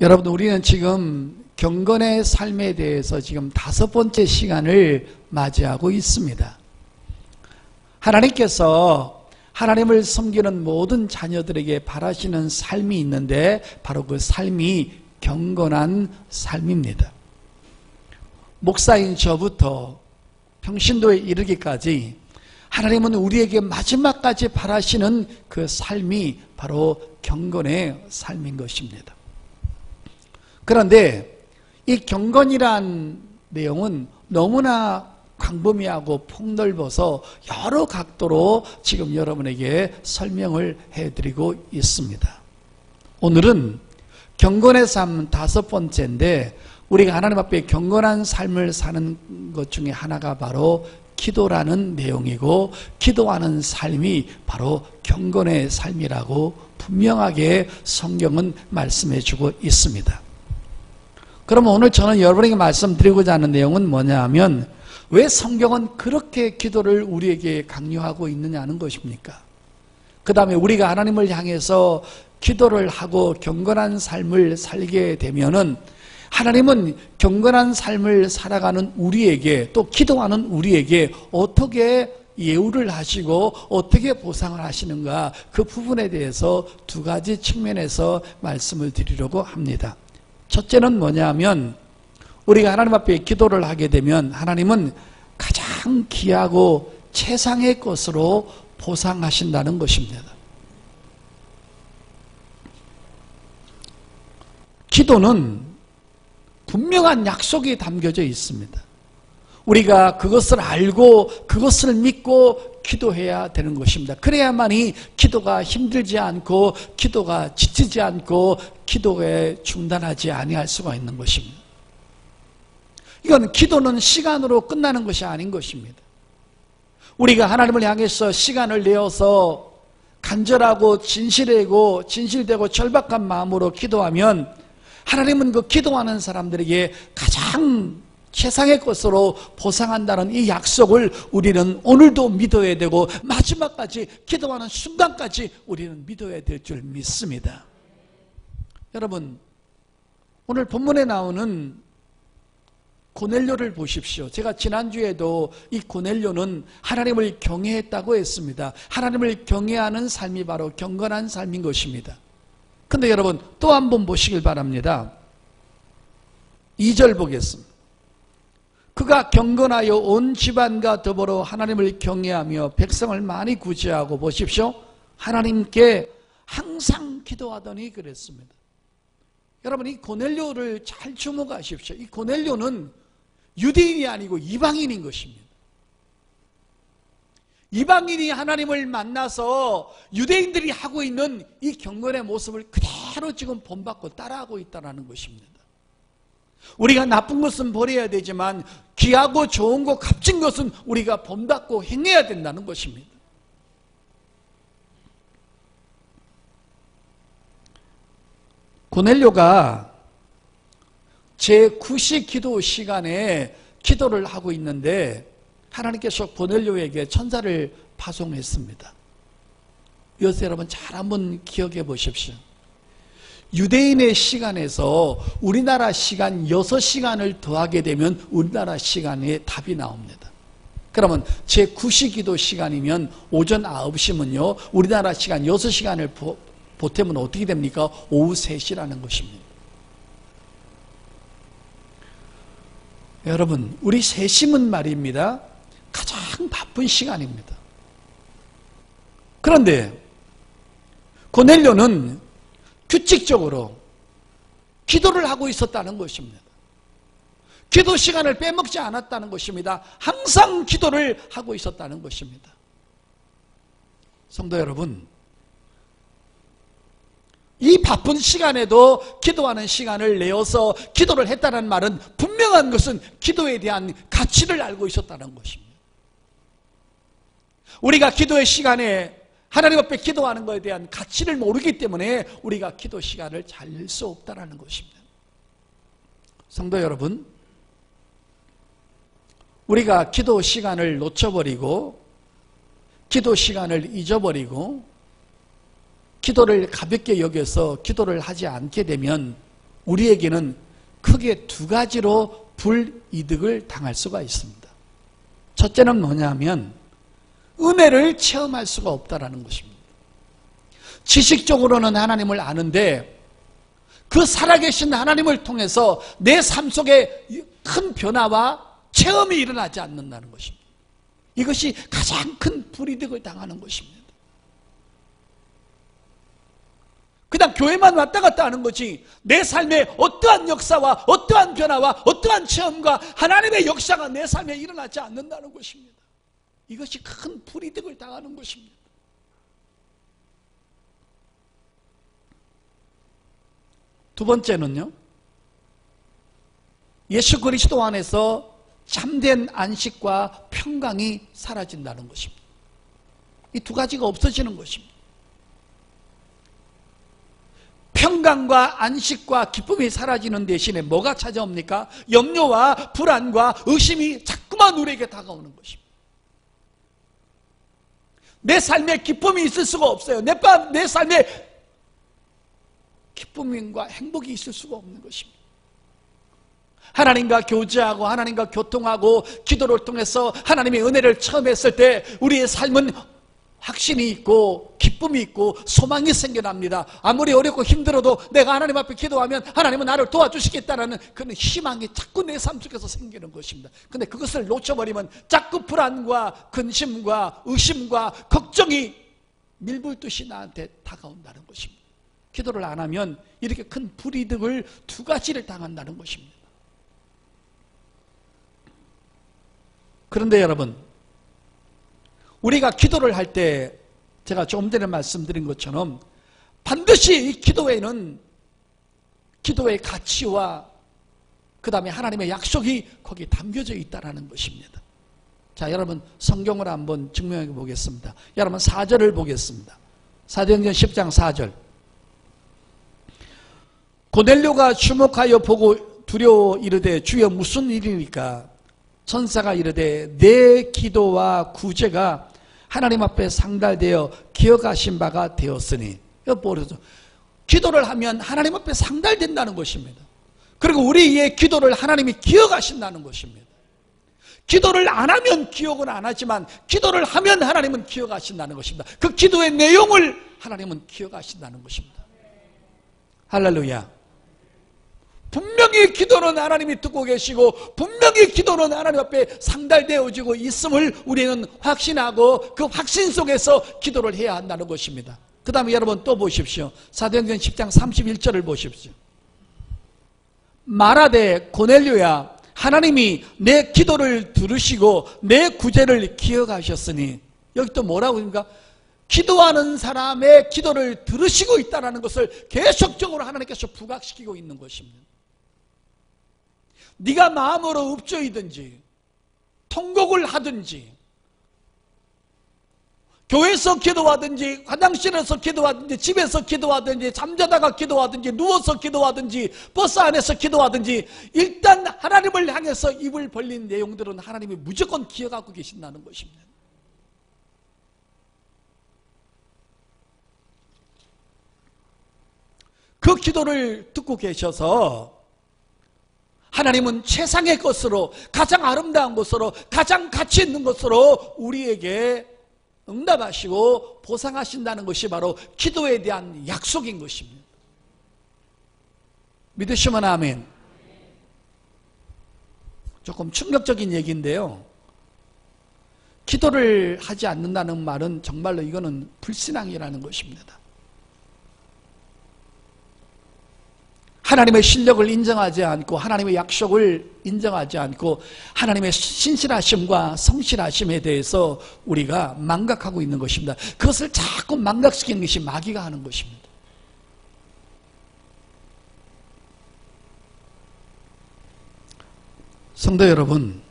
여러분, 우리는 지금 경건의 삶에 대해서 지금 5번째 시간을 맞이하고 있습니다. 하나님께서 하나님을 섬기는 모든 자녀들에게 바라시는 삶이 있는데 바로 그 삶이 경건한 삶입니다. 목사인 저부터 평신도에 이르기까지 하나님은 우리에게 마지막까지 바라시는 그 삶이 바로 경건의 삶인 것입니다. 그런데 이 경건이란 내용은 너무나 광범위하고 폭넓어서 여러 각도로 지금 여러분에게 설명을 해드리고 있습니다. 오늘은 경건의 삶 5번째인데 우리가 하나님 앞에 경건한 삶을 사는 것 중에 하나가 바로 기도라는 내용이고, 기도하는 삶이 바로 경건의 삶이라고 분명하게 성경은 말씀해 주고 있습니다. 그러면 오늘 저는 여러분에게 말씀드리고자 하는 내용은 뭐냐 하면, 왜 성경은 그렇게 기도를 우리에게 강요하고 있느냐는 것입니까? 그 다음에 우리가 하나님을 향해서 기도를 하고 경건한 삶을 살게 되면은 하나님은 경건한 삶을 살아가는 우리에게, 또 기도하는 우리에게 어떻게 예우를 하시고 어떻게 보상을 하시는가, 그 부분에 대해서 2가지 측면에서 말씀을 드리려고 합니다. 첫째는 뭐냐면, 우리가 하나님 앞에 기도를 하게 되면 하나님은 가장 귀하고 최상의 것으로 보상하신다는 것입니다. 기도는 분명한 약속이 담겨져 있습니다. 우리가 그것을 알고 그것을 믿고 기도해야 되는 것입니다. 그래야만이 기도가 힘들지 않고 기도가 지치지 않고 기도에 중단하지 아니할 수가 있는 것입니다. 이건 기도는 시간으로 끝나는 것이 아닌 것입니다. 우리가 하나님을 향해서 시간을 내어서 간절하고 진실되고 절박한 마음으로 기도하면 하나님은 그 기도하는 사람들에게 가장 최상의 것으로 보상한다는 이 약속을 우리는 오늘도 믿어야 되고, 마지막까지 기도하는 순간까지 우리는 믿어야 될 줄 믿습니다. 여러분, 오늘 본문에 나오는 고넬료를 보십시오. 제가 지난주에도 이 고넬료는 하나님을 경외했다고 했습니다. 하나님을 경외하는 삶이 바로 경건한 삶인 것입니다. 근데 여러분, 또 한 번 보시길 바랍니다. 2절 보겠습니다. 그가 경건하여 온 집안과 더불어 하나님을 경외하며 백성을 많이 구제하고, 보십시오, 하나님께 항상 기도하더니 그랬습니다. 여러분, 이 고넬료를 잘 주목하십시오. 이 고넬료는 유대인이 아니고 이방인인 것입니다. 이방인이 하나님을 만나서 유대인들이 하고 있는 이 경건의 모습을 그대로 지금 본받고 따라하고 있다는 것입니다. 우리가 나쁜 것은 버려야 되지만 귀하고 좋은 것, 값진 것은 우리가 본받고 행해야 된다는 것입니다. 고넬료가 제9시 기도 시간에 기도를 하고 있는데 하나님께서 고넬료에게 천사를 파송했습니다. 이것을 여러분 잘 한번 기억해 보십시오. 유대인의 시간에서 우리나라 시간 6시간을 더하게 되면 우리나라 시간에 답이 나옵니다. 그러면 제9시 기도 시간이면 오전 9시면요, 우리나라 시간 6시간을 보태면 어떻게 됩니까? 오후 3시라는 것입니다. 여러분, 우리 세심은 말입니다, 가장 바쁜 시간입니다. 그런데 고넬료는 규칙적으로 기도를 하고 있었다는 것입니다. 기도 시간을 빼먹지 않았다는 것입니다. 항상 기도를 하고 있었다는 것입니다. 성도 여러분, 이 바쁜 시간에도 기도하는 시간을 내어서 기도를 했다는 말은 분명한 것은 기도에 대한 가치를 알고 있었다는 것입니다. 우리가 기도의 시간에 하나님 앞에 기도하는 것에 대한 가치를 모르기 때문에 우리가 기도 시간을 잘 낼 수 없다는 것입니다. 성도 여러분, 우리가 기도 시간을 놓쳐버리고 기도 시간을 잊어버리고 기도를 가볍게 여겨서 기도를 하지 않게 되면 우리에게는 크게 두 가지로 불이득을 당할 수가 있습니다. 첫째는 뭐냐면 은혜를 체험할 수가 없다라는 것입니다. 지식적으로는 하나님을 아는데 그 살아계신 하나님을 통해서 내 삶 속에 큰 변화와 체험이 일어나지 않는다는 것입니다. 이것이 가장 큰 불이득을 당하는 것입니다. 그냥 교회만 왔다 갔다 하는 거지 내 삶에 어떠한 역사와 어떠한 변화와 어떠한 체험과 하나님의 역사가 내 삶에 일어나지 않는다는 것입니다. 이것이 큰 불이득을 당하는 것입니다. 두 번째는요, 예수 그리스도 안에서 참된 안식과 평강이 사라진다는 것입니다. 이 두 가지가 없어지는 것입니다. 평강과 안식과 기쁨이 사라지는 대신에 뭐가 찾아옵니까? 염려와 불안과 의심이 자꾸만 우리에게 다가오는 것입니다. 내 삶에 기쁨이 있을 수가 없어요. 내 삶에 기쁨과 행복이 있을 수가 없는 것입니다. 하나님과 교제하고 하나님과 교통하고 기도를 통해서 하나님의 은혜를 처음 했을 때 우리의 삶은 확신이 있고 기쁨이 있고 소망이 생겨납니다. 아무리 어렵고 힘들어도 내가 하나님 앞에 기도하면 하나님은 나를 도와주시겠다라는 그런 희망이 자꾸 내 삶 속에서 생기는 것입니다. 그런데 그것을 놓쳐버리면 자꾸 불안과 근심과 의심과 걱정이 밀불듯이 나한테 다가온다는 것입니다. 기도를 안 하면 이렇게 큰 불이득을 두 가지를 당한다는 것입니다. 그런데 여러분, 우리가 기도를 할 때 제가 조금 전에 말씀드린 것처럼 반드시 이 기도에는 기도의 가치와 그 다음에 하나님의 약속이 거기에 담겨져 있다는 것입니다. 자, 여러분 성경을 한번 증명해 보겠습니다. 여러분 4절을 보겠습니다. 사도행전 10장 4절. 고넬료가 주목하여 보고 두려워 이르되 주여 무슨 일이니까? 천사가 이르되 내 기도와 구제가 하나님 앞에 상달되어 기억하신 바가 되었으니. 기도를 하면 하나님 앞에 상달된다는 것입니다. 그리고 우리의 기도를 하나님이 기억하신다는 것입니다. 기도를 안 하면 기억은 안 하지만 기도를 하면 하나님은 기억하신다는 것입니다. 그 기도의 내용을 하나님은 기억하신다는 것입니다. 할렐루야. 분명히 기도는 하나님이 듣고 계시고 분명히 기도는 하나님 앞에 상달되어지고 있음을 우리는 확신하고 그 확신 속에서 기도를 해야 한다는 것입니다. 그 다음에 여러분 또 보십시오. 사도행전 10장 31절을 보십시오. 말하되 고넬료야, 하나님이 내 기도를 들으시고 내 구제를 기억하셨으니. 여기 또 뭐라고 합니까? 기도하는 사람의 기도를 들으시고 있다는 것을 계속적으로 하나님께서 부각시키고 있는 것입니다. 네가 마음으로 읊조이든지 통곡을 하든지 교회에서 기도하든지 화장실에서 기도하든지 집에서 기도하든지 잠자다가 기도하든지 누워서 기도하든지 버스 안에서 기도하든지 일단 하나님을 향해서 입을 벌린 내용들은 하나님이 무조건 기억하고 계신다는 것입니다. 그 기도를 듣고 계셔서 하나님은 최상의 것으로 가장 아름다운 것으로 가장 가치 있는 것으로 우리에게 응답하시고 보상하신다는 것이 바로 기도에 대한 약속인 것입니다. 믿으시면 아멘. 조금 충격적인 얘기인데요, 기도를 하지 않는다는 말은 정말로 이거는 불신앙이라는 것입니다. 하나님의 실력을 인정하지 않고 하나님의 약속을 인정하지 않고 하나님의 신실하심과 성실하심에 대해서 우리가 망각하고 있는 것입니다. 그것을 자꾸 망각시키는 것이 마귀가 하는 것입니다. 성도 여러분,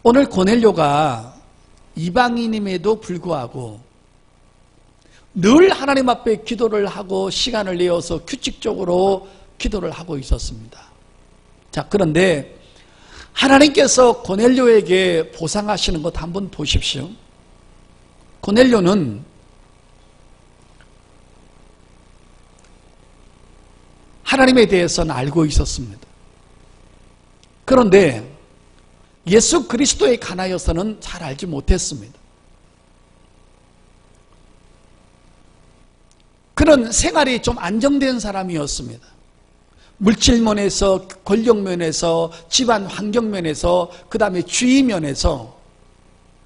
오늘 고넬료가 이방인임에도 불구하고 늘 하나님 앞에 기도를 하고 시간을 내어서 규칙적으로 기도를 하고 있었습니다. 자, 그런데 하나님께서 고넬료에게 보상하시는 것 한번 보십시오. 고넬료는 하나님에 대해서는 알고 있었습니다. 그런데 예수 그리스도에 관하여서는 잘 알지 못했습니다. 그는 생활이 좀 안정된 사람이었습니다. 물질면에서, 권력면에서, 집안 환경면에서, 그 다음에 주의 면에서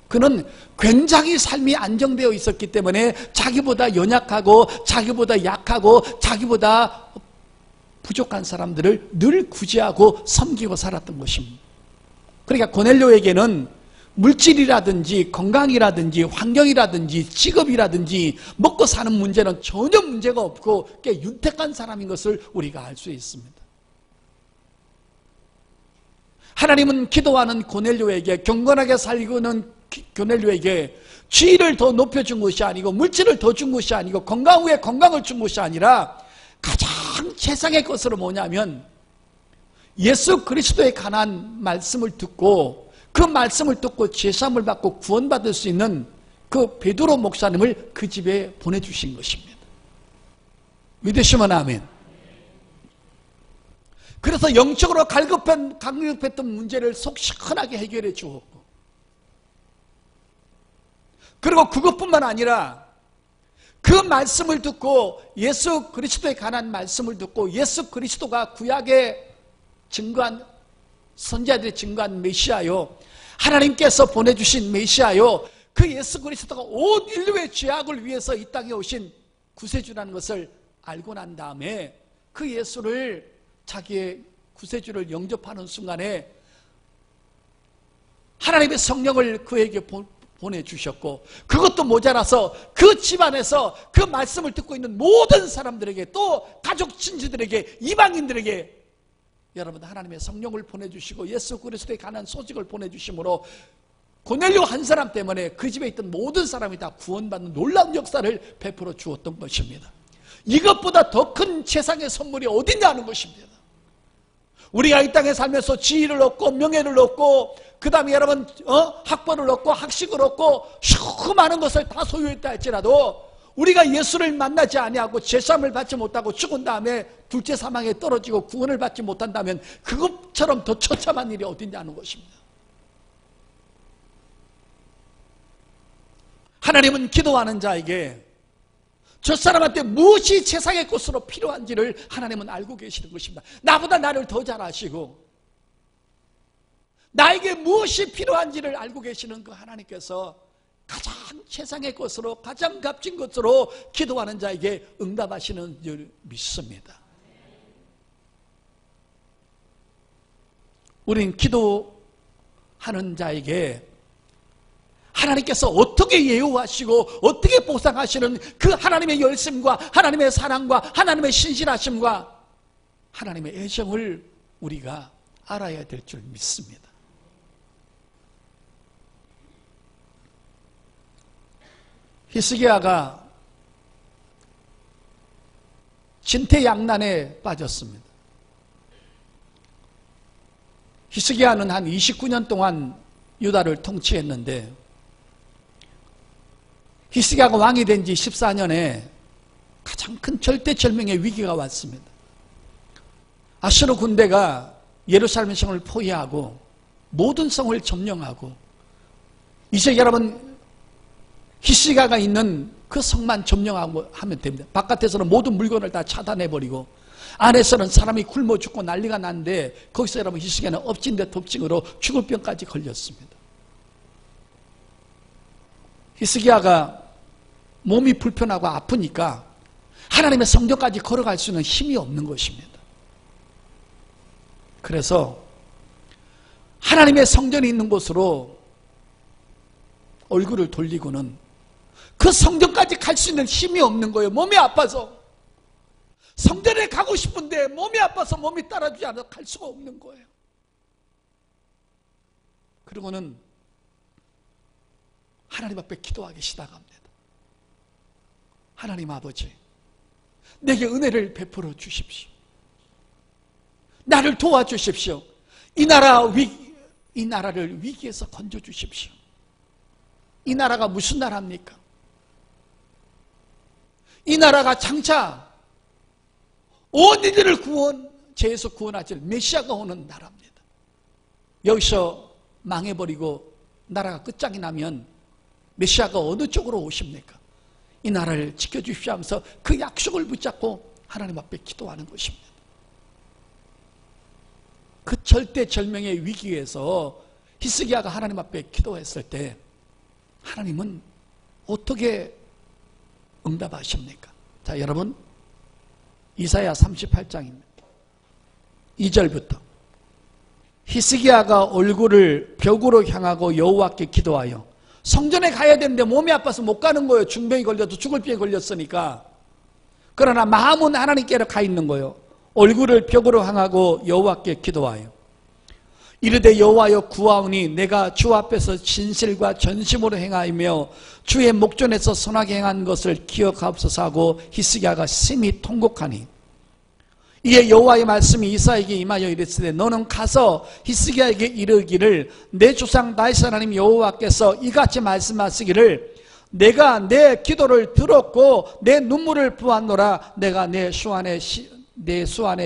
그는 굉장히 삶이 안정되어 있었기 때문에 자기보다 연약하고 자기보다 약하고 자기보다 부족한 사람들을 늘 구제하고 섬기고 살았던 것입니다. 그러니까 고넬료에게는 물질이라든지 건강이라든지 환경이라든지 직업이라든지 먹고 사는 문제는 전혀 문제가 없고 꽤 윤택한 사람인 것을 우리가 알 수 있습니다. 하나님은 기도하는 고넬료에게, 경건하게 살고는 고넬료에게 지위를 더 높여준 것이 아니고 물질을 더 준 것이 아니고 건강 후에 건강을 준 것이 아니라 가장 최상의 것으로 뭐냐면 예수 그리스도에 관한 말씀을 듣고 그 말씀을 듣고 제사함을 받고 구원받을 수 있는 그 베드로 목사님을 그 집에 보내주신 것입니다. 믿으시면 아멘. 그래서 영적으로 갈급했던 문제를 속 시원하게 해결해 주었고, 그리고 그것뿐만 아니라 그 말씀을 듣고 예수 그리스도에 관한 말씀을 듣고 예수 그리스도가 구약에 증거한 선지자들이 증거한 메시아요, 하나님께서 보내주신 메시아요, 그 예수 그리스도가 온 인류의 죄악을 위해서 이 땅에 오신 구세주라는 것을 알고 난 다음에 그 예수를, 자기의 구세주를 영접하는 순간에 하나님의 성령을 그에게 보내주셨고, 그것도 모자라서 그 집안에서 그 말씀을 듣고 있는 모든 사람들에게, 또 가족 친지들에게, 이방인들에게 여러분 하나님의 성령을 보내주시고 예수 그리스도에 관한 소식을 보내주심으로 고넬료 한 사람 때문에 그 집에 있던 모든 사람이 다 구원받는 놀라운 역사를 베풀어 주었던 것입니다. 이것보다 더 큰 세상의 선물이 어딨냐는 것입니다. 우리가 이 땅에 살면서 지위를 얻고 명예를 얻고 그 다음에 여러분 학벌을 얻고 학식을 얻고 수많은 것을 다 소유했다 할지라도 우리가 예수를 만나지 아니하고 제사함을 받지 못하고 죽은 다음에 둘째 사망에 떨어지고 구원을 받지 못한다면 그것처럼 더 처참한 일이 어딨냐는 것입니다. 하나님은 기도하는 자에게 저 사람한테 무엇이 세상의 것으로 필요한지를 하나님은 알고 계시는 것입니다. 나보다 나를 더 잘 아시고 나에게 무엇이 필요한지를 알고 계시는 그 하나님께서 가장 세상의 것으로, 가장 값진 것으로 기도하는 자에게 응답하시는 줄 믿습니다. 우린 기도하는 자에게 하나님께서 어떻게 예우하시고 어떻게 보상하시는 그 하나님의 열심과 하나님의 사랑과 하나님의 신실하심과 하나님의 애정을 우리가 알아야 될 줄 믿습니다. 히스기야가 진퇴양난에 빠졌습니다. 히스기야는 한 29년 동안 유다를 통치했는데 히스기야가 왕이 된 지 14년에 가장 큰 절대절명의 위기가 왔습니다. 아수르 군대가 예루살렘 성을 포위하고 모든 성을 점령하고 이제 여러분 히스기야가 있는 그 성만 점령하고 하면 됩니다. 바깥에서는 모든 물건을 다 차단해버리고 안에서는 사람이 굶어 죽고 난리가 났는데 거기서 여러분 히스기야는 엎친 데 덮친으로 죽을 병까지 걸렸습니다. 히스기야가 몸이 불편하고 아프니까 하나님의 성전까지 걸어갈 수 있는 힘이 없는 것입니다. 그래서 하나님의 성전이 있는 곳으로 얼굴을 돌리고는 그 성전까지 갈 수 있는 힘이 없는 거예요. 몸이 아파서. 성전에 가고 싶은데 몸이 아파서 몸이 따라주지 않아서 갈 수가 없는 거예요. 그리고는 하나님 앞에 기도하기 시작합니다. 하나님 아버지, 내게 은혜를 베풀어 주십시오. 나를 도와주십시오. 이 나라를 위기에서 건져 주십시오. 이 나라가 무슨 나라입니까? 이 나라가 장차 온 인류를 죄에서 구원하실 메시아가 오는 나라입니다. 여기서 망해버리고 나라가 끝장이 나면 메시아가 어느 쪽으로 오십니까? 이 나라를 지켜주십시오 하면서 그 약속을 붙잡고 하나님 앞에 기도하는 것입니다. 그 절대절명의 위기에서 히스기야가 하나님 앞에 기도했을 때 하나님은 어떻게 응답하십니까? 자, 여러분, 이사야 38장입니다. 2절부터 히스기야가 얼굴을 벽으로 향하고 여호와께 기도하여, 성전에 가야 되는데 몸이 아파서 못 가는 거예요. 중병이 걸려도 죽을 병이 걸렸으니까. 그러나 마음은 하나님께로 가 있는 거예요. 얼굴을 벽으로 향하고 여호와께 기도하여 이르되 여호와여 구하오니 내가 주 앞에서 진실과 전심으로 행하며 주의 목전에서 선하게 행한 것을 기억하옵소서 하고 히스기야가 심히 통곡하니, 이에 여호와의 말씀이 이사야에게 임하여 이르시되 너는 가서 히스기야에게 이르기를 내 조상 다윗 하나님 여호와께서 이같이 말씀하시기를 내가 내 기도를 들었고 내 눈물을 보았노라. 내가 내 수 안에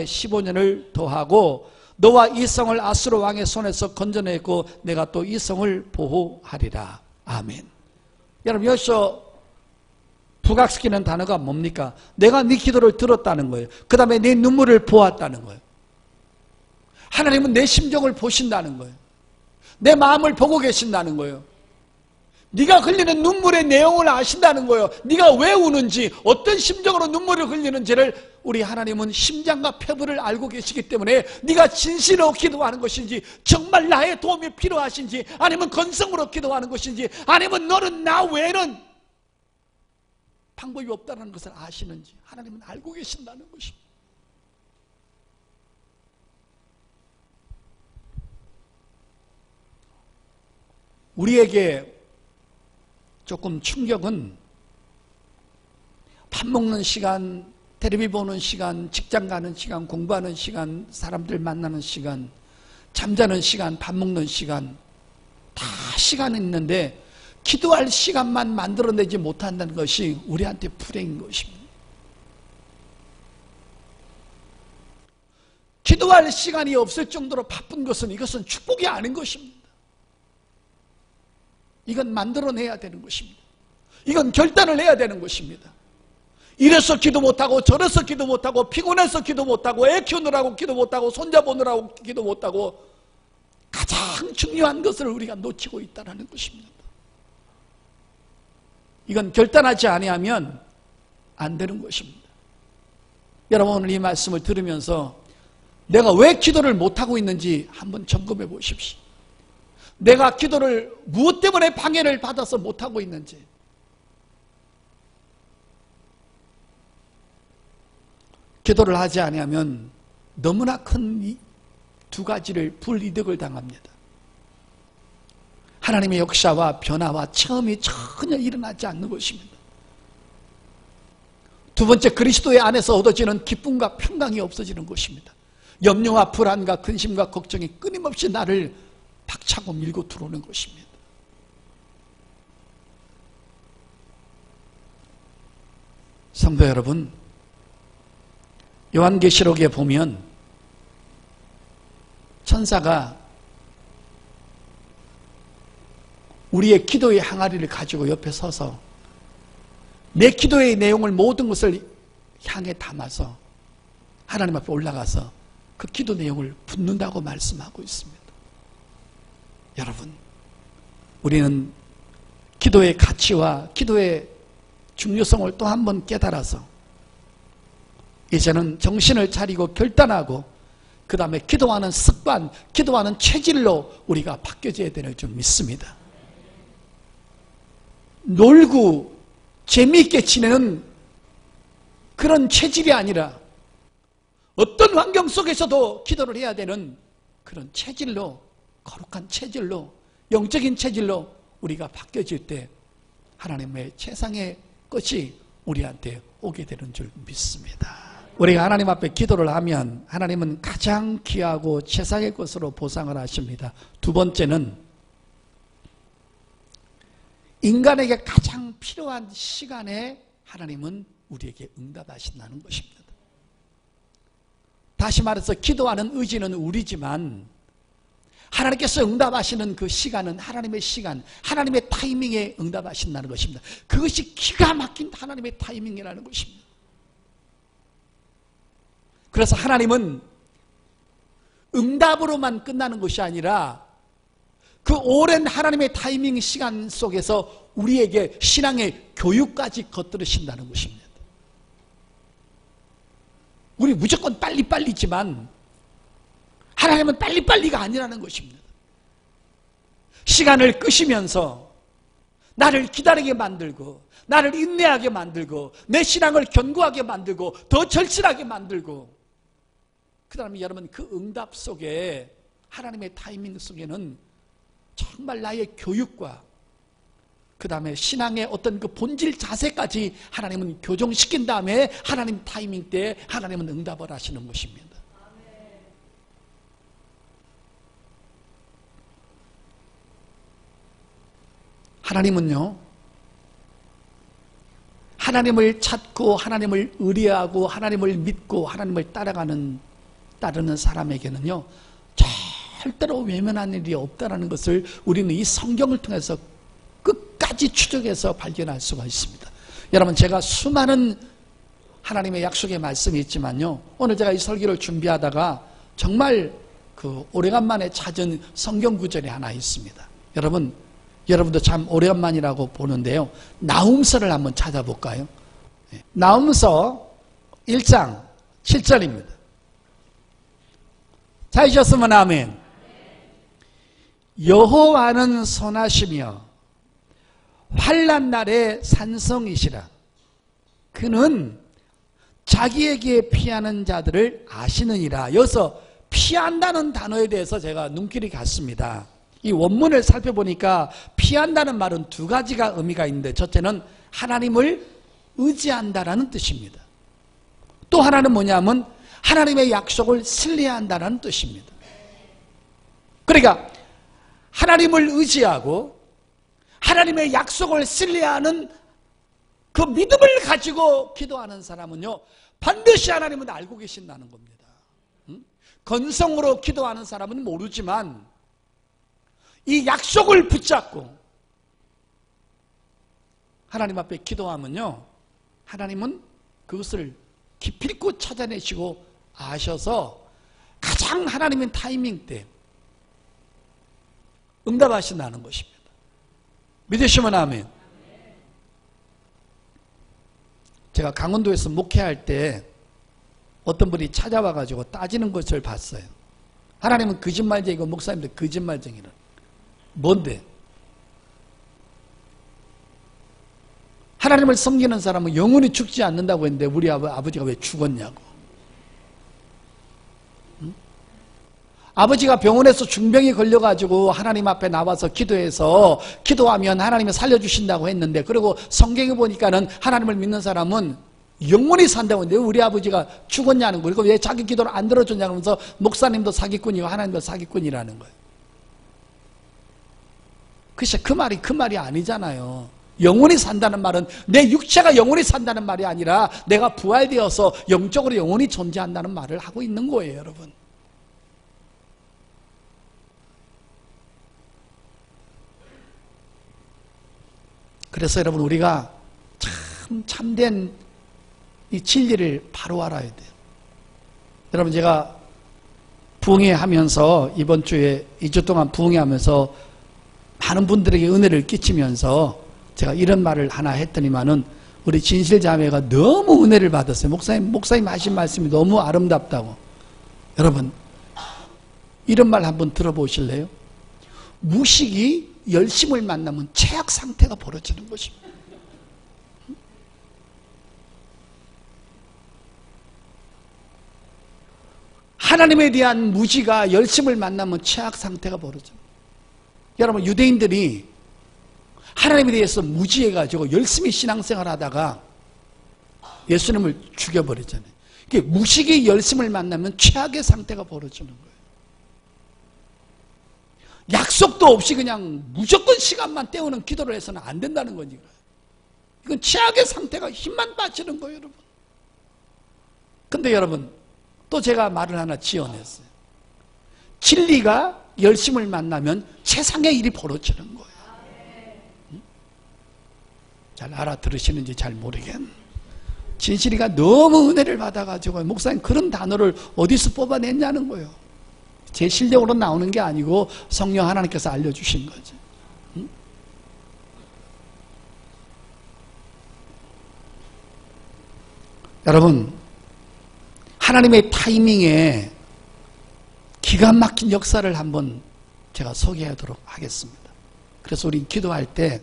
15년을 더하고 너와 이 성을 아수르 왕의 손에서 건져내고 내가 또 이 성을 보호하리라. 아멘. 여러분, 여기서 부각시키는 단어가 뭡니까? 내가 네 기도를 들었다는 거예요. 그 다음에 네 눈물을 보았다는 거예요. 하나님은 내 심정을 보신다는 거예요. 내 마음을 보고 계신다는 거예요. 네가 흘리는 눈물의 내용을 아신다는 거예요. 네가 왜 우는지, 어떤 심정으로 눈물을 흘리는지를 우리 하나님은 심장과 폐부를 알고 계시기 때문에 네가 진실로 기도하는 것인지, 정말 나의 도움이 필요하신지, 아니면 건성으로 기도하는 것인지, 아니면 너는 나 외에는 방법이 없다는 것을 아시는지 하나님은 알고 계신다는 것입니다. 우리에게 조금 충격은 밥 먹는 시간, 텔레비 보는 시간, 직장 가는 시간, 공부하는 시간, 사람들 만나는 시간, 잠자는 시간, 밥 먹는 시간, 다 시간이 있는데 기도할 시간만 만들어내지 못한다는 것이 우리한테 불행인 것입니다. 기도할 시간이 없을 정도로 바쁜 것은, 이것은 축복이 아닌 것입니다. 이건 만들어내야 되는 것입니다. 이건 결단을 해야 되는 것입니다. 이래서 기도 못하고 저래서 기도 못하고 피곤해서 기도 못하고 애 키우느라고 기도 못하고 손자 보느라고 기도 못하고 가장 중요한 것을 우리가 놓치고 있다는 것입니다. 이건 결단하지 아니하면 안 되는 것입니다. 여러분, 오늘 이 말씀을 들으면서 내가 왜 기도를 못하고 있는지 한번 점검해 보십시오. 내가 기도를 무엇 때문에 방해를 받아서 못하고 있는지. 기도를 하지 아니하면 너무나 큰 두 가지를 불이득을 당합니다. 하나님의 역사와 변화와 체험이 전혀 일어나지 않는 것입니다. 두 번째, 그리스도의 안에서 얻어지는 기쁨과 평강이 없어지는 것입니다. 염려와 불안과 근심과 걱정이 끊임없이 나를 박차고 밀고 들어오는 것입니다. 성도 여러분, 요한계시록에 보면 천사가 우리의 기도의 항아리를 가지고 옆에 서서 내 기도의 내용을, 모든 것을 향해 담아서 하나님 앞에 올라가서 그 기도 내용을 붓는다고 말씀하고 있습니다. 여러분, 우리는 기도의 가치와 기도의 중요성을 또 한 번 깨달아서 이제는 정신을 차리고 결단하고 그 다음에 기도하는 습관, 기도하는 체질로 우리가 바뀌어져야 되는 줄 믿습니다. 놀고 재미있게 지내는 그런 체질이 아니라 어떤 환경 속에서도 기도를 해야 되는 그런 체질로, 거룩한 체질로, 영적인 체질로 우리가 바뀌어질 때 하나님의 최상의 것이 우리한테 오게 되는 줄 믿습니다. 우리가 하나님 앞에 기도를 하면 하나님은 가장 귀하고 최상의 것으로 보상을 하십니다. 두 번째는 인간에게 가장 필요한 시간에 하나님은 우리에게 응답하신다는 것입니다. 다시 말해서 기도하는 의지는 우리지만 하나님께서 응답하시는 그 시간은 하나님의 시간, 하나님의 타이밍에 응답하신다는 것입니다. 그것이 기가 막힌 하나님의 타이밍이라는 것입니다. 그래서 하나님은 응답으로만 끝나는 것이 아니라 그 오랜 하나님의 타이밍 시간 속에서 우리에게 신앙의 교육까지 겉들으신다는 것입니다. 우리 무조건 빨리빨리지만 하나님은 빨리빨리가 아니라는 것입니다. 시간을 끄시면서 나를 기다리게 만들고 나를 인내하게 만들고 내 신앙을 견고하게 만들고 더 절실하게 만들고 그 다음에 여러분 그 응답 속에 하나님의 타이밍 속에는 정말 나의 교육과 그 다음에 신앙의 어떤 그 본질 자세까지 하나님은 교정시킨 다음에 하나님 타이밍 때 하나님은 응답을 하시는 것입니다. 하나님은요, 하나님을 찾고 하나님을 의뢰하고 하나님을 믿고 하나님을 따르는 사람에게는요 절대로 외면한 일이 없다는 것을 우리는 이 성경을 통해서 끝까지 추적해서 발견할 수가 있습니다. 여러분, 제가 수많은 하나님의 약속의 말씀이 있지만요, 오늘 제가 이 설교를 준비하다가 정말 그 오래간만에 찾은 성경 구절이 하나 있습니다. 여러분도 참 오래간만이라고 보는데요, 나훔서를 한번 찾아볼까요? 나훔서 1장 7절입니다. 찾으셨으면 아멘. 여호와는 선하시며 환난 날에 산성이시라. 그는 자기에게 피하는 자들을 아시느니라. 여기서 피한다는 단어에 대해서 제가 눈길이 갔습니다. 이 원문을 살펴보니까 피한다는 말은 두 가지가 의미가 있는데, 첫째는 하나님을 의지한다라는 뜻입니다. 또 하나는 뭐냐면 하나님의 약속을 신뢰한다는 뜻입니다. 그러니까 하나님을 의지하고 하나님의 약속을 신뢰하는 그 믿음을 가지고 기도하는 사람은요 반드시 하나님은 알고 계신다는 겁니다. 건성으로 기도하는 사람은 모르지만 이 약속을 붙잡고 하나님 앞에 기도하면요 하나님은 그것을 기필코 찾아내시고 아셔서 가장 하나님의 타이밍 때 응답하신다는 것입니다. 믿으시면 아멘. 제가 강원도에서 목회할 때 어떤 분이 찾아와 가지고 따지는 것을 봤어요. 하나님은 거짓말쟁이고 목사님들 거짓말쟁이는 뭔데? 하나님을 섬기는 사람은 영원히 죽지 않는다고 했는데 우리 아버지가 왜 죽었냐고. 아버지가 병원에서 중병이 걸려가지고 하나님 앞에 나와서 기도하면 하나님이 살려주신다고 했는데, 그리고 성경에 보니까는 하나님을 믿는 사람은 영원히 산다고 했는데 우리 아버지가 죽었냐는 거예요. 그리고 왜 자기 기도를 안 들어줬냐고 하면서 목사님도 사기꾼이고 하나님도 사기꾼이라는 거예요. 글쎄 그 말이 아니잖아요. 영원히 산다는 말은 내 육체가 영원히 산다는 말이 아니라 내가 부활되어서 영적으로 영원히 존재한다는 말을 하고 있는 거예요, 여러분. 그래서 여러분 우리가 참된 이 진리를 바로 알아야 돼요. 여러분 제가 부흥회하면서 이번 주에 2주 동안 부흥회하면서 많은 분들에게 은혜를 끼치면서 제가 이런 말을 하나 했더니만은 우리 진실자매가 너무 은혜를 받았어요. 목사님 하신 말씀이 너무 아름답다고. 여러분 이런 말 한번 들어보실래요? 무식이 열심을 만나면 최악 상태가 벌어지는 것입니다. 하나님에 대한 무지가 열심을 만나면 최악 상태가 벌어져요. 여러분 유대인들이 하나님에 대해서 무지해가지고 열심히 신앙생활 하다가 예수님을 죽여버리잖아요. 무식이 열심을 만나면 최악의 상태가 벌어지는 거예요. 약속도 없이 그냥 무조건 시간만 때우는 기도를 해서는 안 된다는 거니까. 이건 최악의 상태가 힘만 빠지는 거예요, 여러분. 근데 여러분 또 제가 말을 하나 지어냈어요. 진리가 열심을 만나면 세상의 일이 벌어지는 거예요. 잘 알아들으시는지 잘 모르겠네. 진실이가 너무 은혜를 받아가지고 목사님 그런 단어를 어디서 뽑아냈냐는 거예요. 제 실력으로 나오는 게 아니고 성령 하나님께서 알려주신 거죠. 여러분, 하나님의 타이밍에 기가 막힌 역사를 한번 제가 소개하도록 하겠습니다. 그래서 우리 기도할 때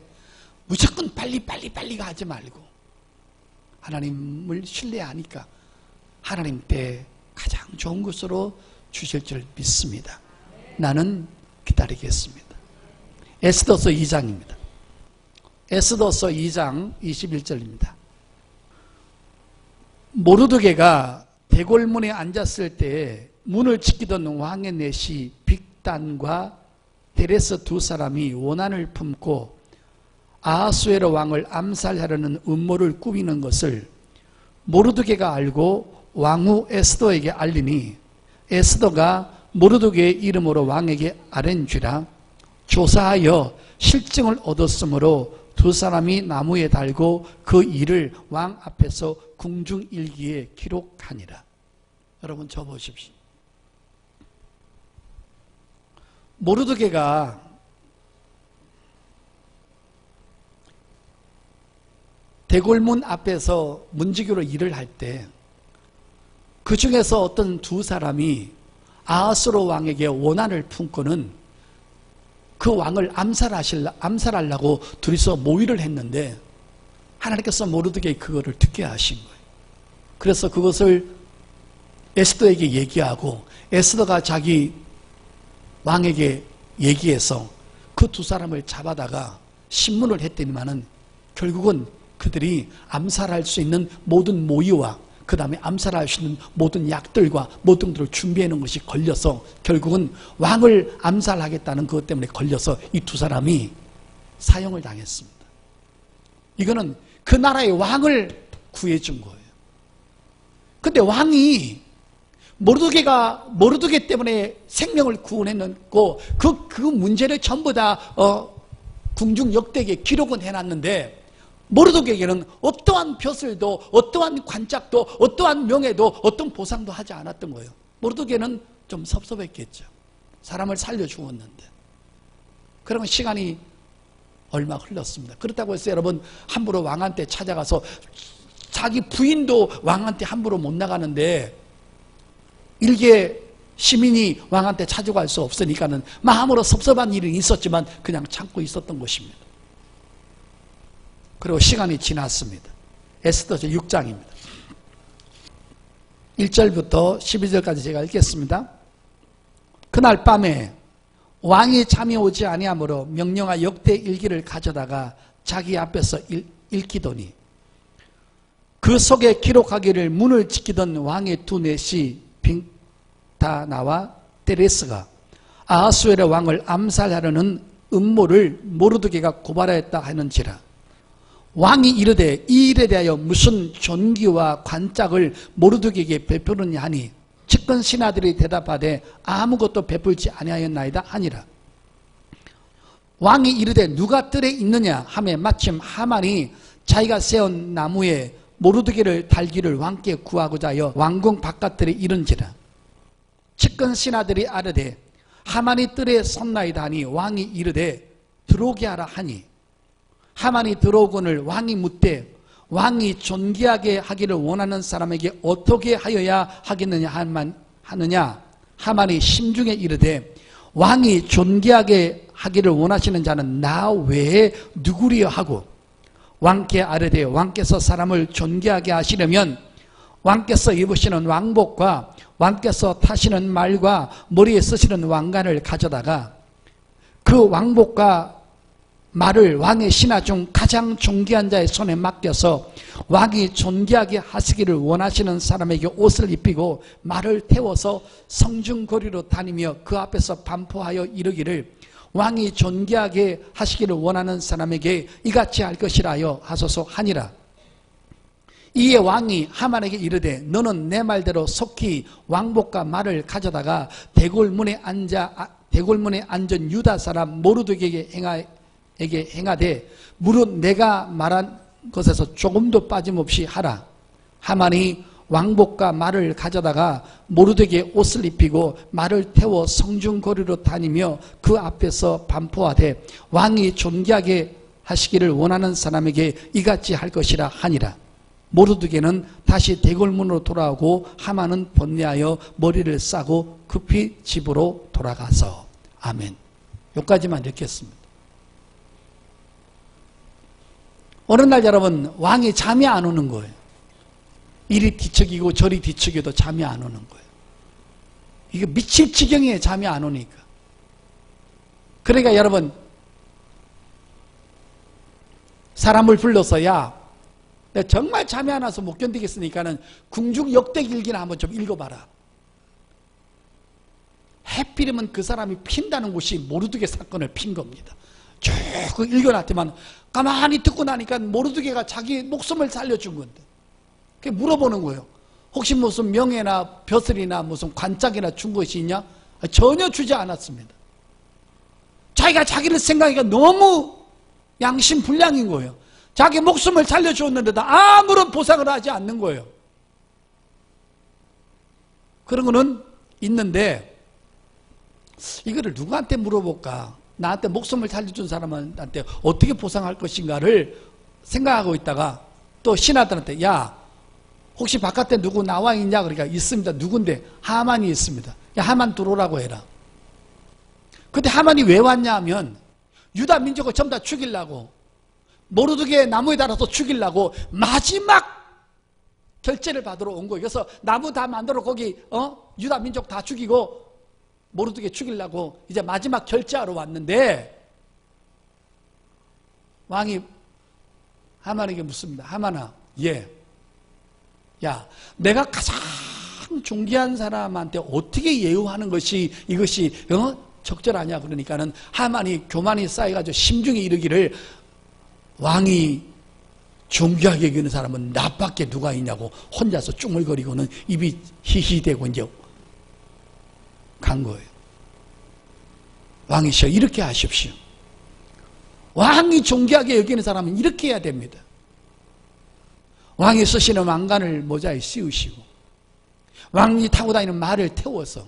무조건 빨리가 하지 말고 하나님을 신뢰하니까 하나님 때 가장 좋은 것으로 주실 줄 믿습니다. 나는 기다리겠습니다. 에스더서 2장입니다. 에스더서 2장 21절입니다. 모르드게가 대궐문에 앉았을 때 문을 지키던 왕의 내시 빅단과 데레스 두 사람이 원한을 품고 아하수에로 왕을 암살하려는 음모를 꾸미는 것을 모르드게가 알고 왕후 에스더에게 알리니 에스더가 모르드게의 이름으로 왕에게 아뢰니라. 조사하여 실증을 얻었으므로 두 사람이 나무에 달고 그 일을 왕 앞에서 궁중일기에 기록하니라. 여러분 저 보십시오. 모르드게가 대궐문 앞에서 문지기로 일을 할 때 그 중에서 어떤 두 사람이 아하스로 왕에게 원한을 품고는 그 왕을 암살하려고 둘이서 모의를 했는데 하나님께서 모르드게 그거를 듣게 하신 거예요. 그래서 그것을 에스더에게 얘기하고 에스더가 자기 왕에게 얘기해서 그 두 사람을 잡아다가 신문을 했더니만은 결국은 그들이 암살할 수 있는 모든 모의와 그 다음에 암살할 수 있는 모든 약들과 모든 것들을 준비해 놓은 것이 걸려서 결국은 왕을 암살하겠다는 그것 때문에 걸려서 이 두 사람이 사형을 당했습니다. 이거는 그 나라의 왕을 구해준 거예요. 근데 왕이 모르드게 때문에 생명을 구원했고 그 문제를 전부 다 궁중 역대기에 기록은 해놨는데 모르드게에게는 어떠한 벼슬도 어떠한 관짝도 어떠한 명예도 어떤 보상도 하지 않았던 거예요. 모르드게는 좀 섭섭했겠죠. 사람을 살려 죽었는데. 그러면 시간이 얼마 흘렀습니다. 그렇다고 해서 여러분 함부로 왕한테 찾아가서 자기 부인도 왕한테 함부로 못 나가는데 일개 시민이 왕한테 찾아갈 수 없으니까는 마음으로 섭섭한 일이 있었지만 그냥 참고 있었던 것입니다. 그리고 시간이 지났습니다. 에스더서 6장입니다. 1절부터 12절까지 제가 읽겠습니다. 그날 밤에 왕이 잠이 오지 아니하므로 명령하 역대 일기를 가져다가 자기 앞에서 읽히더니 그 속에 기록하기를 문을 지키던 왕의 두 넷이 빅다나와 데레스가 아하수에르 왕을 암살하려는 음모를 모르드게가 고발하였다 하는지라. 왕이 이르되 이 일에 대하여 무슨 존귀와 관짝을 모르드게에게 베푸느냐 하니 측근 신하들이 대답하되 아무것도 베풀지 아니하였나이다 하니라. 왕이 이르되 누가 뜰에 있느냐 하매 마침 하만이 자기가 세운 나무에 모르드게를 달기를 왕께 구하고자 하여 왕궁 바깥들에 이른지라. 측근 신하들이 아뢰되 하만이 뜰에 섰나이다 하니 왕이 이르되 들어오게 하라 하니 하만이 들어오거늘 왕이 묻되 왕이 존귀하게 하기를 원하는 사람에게 어떻게 하여야 하겠느냐 하느냐. 하만이 심중에 이르되 왕이 존귀하게 하기를 원하시는 자는 나 외에 누구리여 하고 왕께 아뢰되 왕께서 사람을 존귀하게 하시려면 왕께서 입으시는 왕복과 왕께서 타시는 말과 머리에 쓰시는 왕관을 가져다가 그 왕복과 말을 왕의 신하 중 가장 존귀한 자의 손에 맡겨서 왕이 존귀하게 하시기를 원하시는 사람에게 옷을 입히고 말을 태워서 성중거리로 다니며 그 앞에서 반포하여 이르기를 왕이 존귀하게 하시기를 원하는 사람에게 이같이 할 것이라 하여 하소서 하니라. 이에 왕이 하만에게 이르되 너는 내 말대로 속히 왕복과 말을 가져다가 대궐문에 앉은 유다 사람 모르드게에게 행하되 무릇 내가 말한 것에서 조금도 빠짐없이 하라. 하만이 왕복과 말을 가져다가 모르드게의 옷을 입히고 말을 태워 성중거리로 다니며 그 앞에서 반포하되 왕이 존귀하게 하시기를 원하는 사람에게 이같이 할 것이라 하니라. 모르드게는 다시 대궐문으로 돌아오고 하만은 번뇌하여 머리를 싸고 급히 집으로 돌아가서. 아멘. 여기까지만 읽겠습니다. 어느 날 여러분, 왕이 잠이 안 오는 거예요. 이리 뒤척이고 저리 뒤척여도 잠이 안 오는 거예요. 이게 미칠 지경에 잠이 안 오니까. 그러니까 여러분, 사람을 불러서 야, 내가 정말 잠이 안 와서 못 견디겠으니까는 궁중 역대길기나 한번 좀 읽어봐라. 해필이면 그 사람이 핀다는 곳이 모르드게 사건을 핀 겁니다. 쭉 읽어놨더만 가만히 듣고 나니까 모르드게가 자기 목숨을 살려준 건데, 그게 물어보는 거예요. 혹시 무슨 명예나 벼슬이나 무슨 관짝이나 준 것이 있냐? 전혀 주지 않았습니다. 자기가 자기를 생각하기가 너무 양심불량인 거예요. 자기 목숨을 살려주었는데도 아무런 보상을 하지 않는 거예요. 그런 거는 있는데 이거를 누구한테 물어볼까? 나한테 목숨을 살려준 사람한테 어떻게 보상할 것인가를 생각하고 있다가 또 신하들한테 야, 혹시 바깥에 누구 나와 있냐? 그러니까 있습니다. 누군데? 하만이 있습니다. 야, 하만 들어오라고 해라. 근데 하만이 왜 왔냐 하면 유다 민족을 전부 다 죽이려고, 모르드게 나무에 달아서 죽이려고 마지막 결제를 받으러 온 거예요. 그래서 나무 다 만들어 거기 유다 민족 다 죽이고 모르드게 죽이려고 이제 마지막 결제하러 왔는데 왕이 하만에게 묻습니다. 하만아, 야, 내가 가장 존귀한 사람한테 어떻게 예우하는 것이 이것이 적절하냐? 그러니까는 하만이 교만이 쌓여가지고 심중에 이르기를 왕이 존귀하게 여기는 사람은 나밖에 누가 있냐고 혼자서 쭈물거리고는 입이 히히대고 이제 간 거예요. 왕이시여, 이렇게 하십시오. 왕이 존귀하게 여기는 사람은 이렇게 해야 됩니다. 왕이 쓰시는 왕관을 모자에 씌우시고 왕이 타고 다니는 말을 태워서,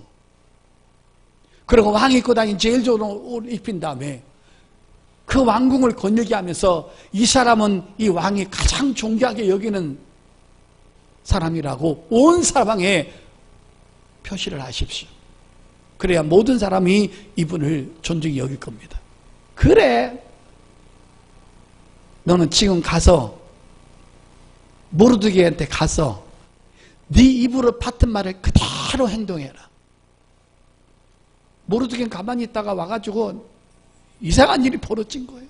그리고 왕이 입고 다니는 제일 좋은 옷을 입힌 다음에 그 왕궁을 거닐게 하면서 이 사람은 이 왕이 가장 존귀하게 여기는 사람이라고 온 사방에 표시를 하십시오. 그래야 모든 사람이 이분을 존중히 여길 겁니다. 그래, 너는 지금 가서 모르드게한테 가서 네 입으로 받은 말을 그대로 행동해라. 모르드게는 가만히 있다가 와가지고 이상한 일이 벌어진 거예요.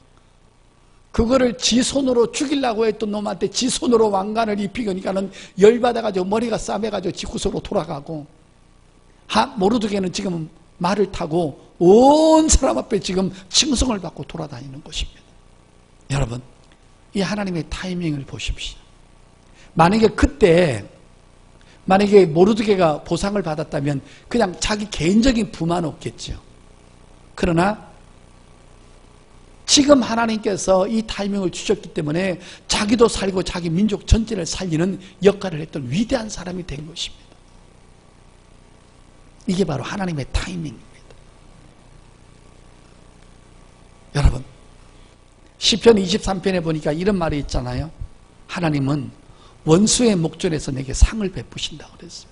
그거를 지 손으로 죽이려고 했던 놈한테 지 손으로 왕관을 입히니까는 열받아가지고 머리가 싸매가지고 지구소로 돌아가고, 모르드게는 지금 말을 타고 온 사람 앞에 지금 칭송을 받고 돌아다니는 것입니다. 여러분, 이 하나님의 타이밍을 보십시오. 만약에 그때 모르드게가 보상을 받았다면 그냥 자기 개인적인 부만 없겠죠. 그러나 지금 하나님께서 이 타이밍을 주셨기 때문에 자기도 살고 자기 민족 전체를 살리는 역할을 했던 위대한 사람이 된 것입니다. 이게 바로 하나님의 타이밍입니다. 여러분, 시편 23편에 보니까 이런 말이 있잖아요. 하나님은 원수의 목전에서 내게 상을 베푸신다고 그랬어요.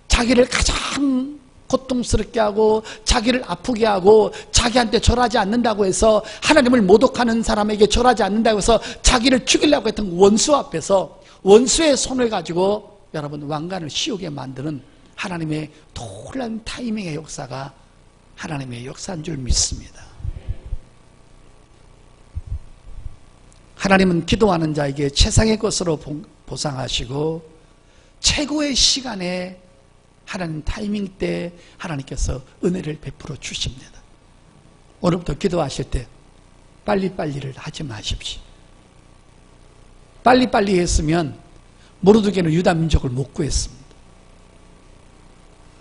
자기를 가장 고통스럽게 하고 자기를 아프게 하고 자기한테 절하지 않는다고 해서, 하나님을 모독하는 사람에게 절하지 않는다고 해서 자기를 죽이려고 했던 원수 앞에서 원수의 손을 가지고 여러분 왕관을 씌우게 만드는 하나님의 놀라운 타이밍의 역사가 하나님의 역사인 줄 믿습니다. 하나님은 기도하는 자에게 최상의 것으로 보상하시고 최고의 시간에 하나님 타이밍 때 하나님께서 은혜를 베풀어 주십니다. 오늘부터 기도하실 때 빨리빨리를 하지 마십시오. 빨리빨리 했으면 모르드게는 유다 민족을 못 구했습니다.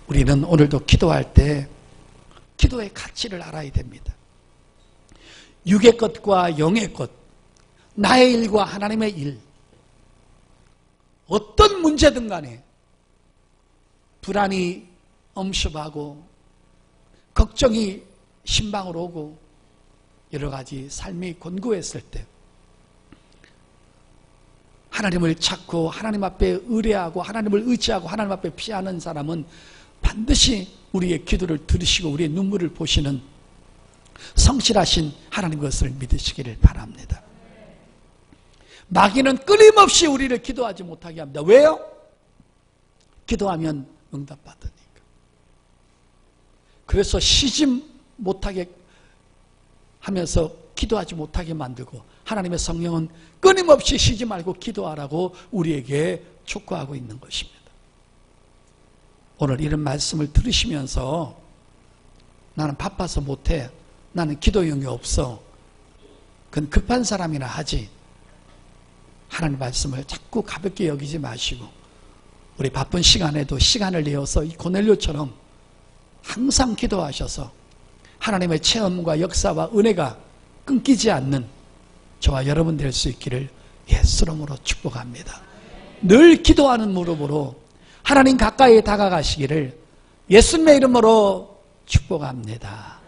우리는 오늘도 기도할 때 기도의 가치를 알아야 됩니다. 육의 것과 영의 것, 나의 일과 하나님의 일, 어떤 문제든 간에 불안이 엄습하고 걱정이 심방으로 오고 여러 가지 삶이 곤고했을 때 하나님을 찾고 하나님 앞에 의뢰하고 하나님을 의지하고 하나님 앞에 피하는 사람은 반드시 우리의 기도를 들으시고 우리의 눈물을 보시는 성실하신 하나님 것을 믿으시기를 바랍니다. 마귀는 끊임없이 우리를 기도하지 못하게 합니다. 왜요? 기도하면 응답받으니까. 그래서 쉬지 못하게 하면서 기도하지 못하게 만들고 하나님의 성령은 끊임없이 쉬지 말고 기도하라고 우리에게 촉구하고 있는 것입니다. 오늘 이런 말씀을 들으시면서 나는 바빠서 못해, 나는 기도용이 없어, 그건 급한 사람이나 하지, 하나님 말씀을 자꾸 가볍게 여기지 마시고 우리 바쁜 시간에도 시간을 내어서 이 고넬료처럼 항상 기도하셔서 하나님의 체험과 역사와 은혜가 끊기지 않는 저와 여러분 될 수 있기를 예수 이름으로 축복합니다. 늘 기도하는 무릎으로 하나님 가까이 다가가시기를 예수님의 이름으로 축복합니다.